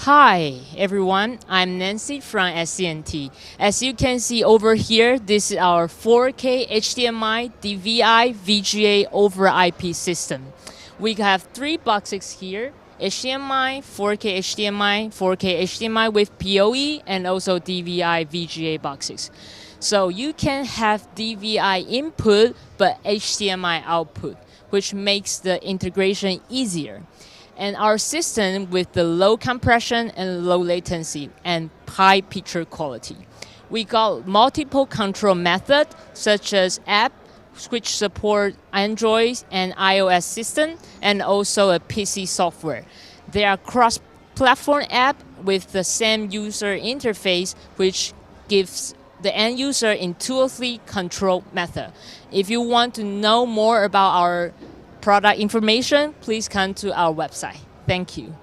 Hi everyone, I'm Nancy from SC&T. As you can see over here, this is our 4K HDMI, DVI, VGA over IP system. We have three boxes here: HDMI, 4K HDMI, 4K HDMI with PoE, and also DVI VGA boxes. So you can have DVI input but HDMI output, which makes the integration easier. And our system with the low compression and low latency and high picture quality. We got multiple control methods such as app, which support Android and iOS system, and also a PC software. They are cross-platform app with the same user interface, which gives the end user intuitively control method. If you want to know more about our product information, please come to our website. Thank you.